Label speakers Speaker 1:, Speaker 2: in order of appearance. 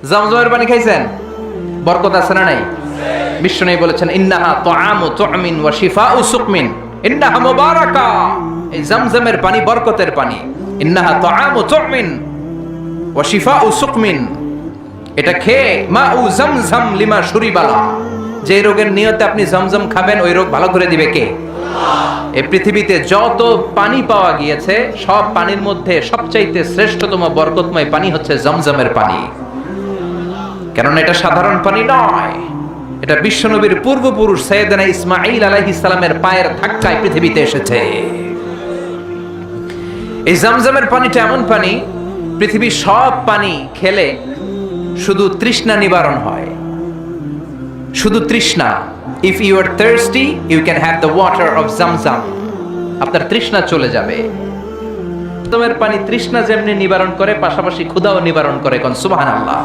Speaker 1: জমজমের পানি খাইছেন? বরকত আছে না নাই? বিশ্বনবী বলেছেন ইন্নাহা তুআমু তুমিন ওয়া শিফাউ সুকমিন, ইন্নাহা মুবারাকা। এই জমজমের পানি বরকতের পানি। ইন্নাহা তুআমু তুমিন ওয়া শিফাউ সুকমিন, এটা খেয়ে মাউ জমজম লিমা শুরিবালা, যে রোগের নিয়তে আপনি জমজম খাবেন ওই রোগ ভালো করে দিবে কে? এই পৃথিবীতে যত পানি পাওয়া গিয়েছে সব পানির মধ্যে সবচাইতে শ্রেষ্ঠতম বরকতময় পানি হচ্ছে জমজমের পানি। কেননা এটা সাধারণ পানি নয়, এটা বিশ্বনবীর পূর্বপুরুষ সাইয়েদনা ইসমাঈল আলাইহিস সালামের পায়ের ধাক্কায় পৃথিবীতে এসেছে। এই জমজমের পানিটা এমন পানি, পৃথিবীর সব পানি খেলে শুধু তৃষ্ণা নিবারণ হয়, শুধু তৃষ্ণা। If you are thirsty you can have the water of Zamzam, আপনার তৃষ্ণা চলে যাবে। জমজমের পানি তৃষ্ণা যেমনি নিবারণ করে, পাশাপাশি ক্ষুধাও নিবারণ করে। কোন সুবহানাল্লাহ।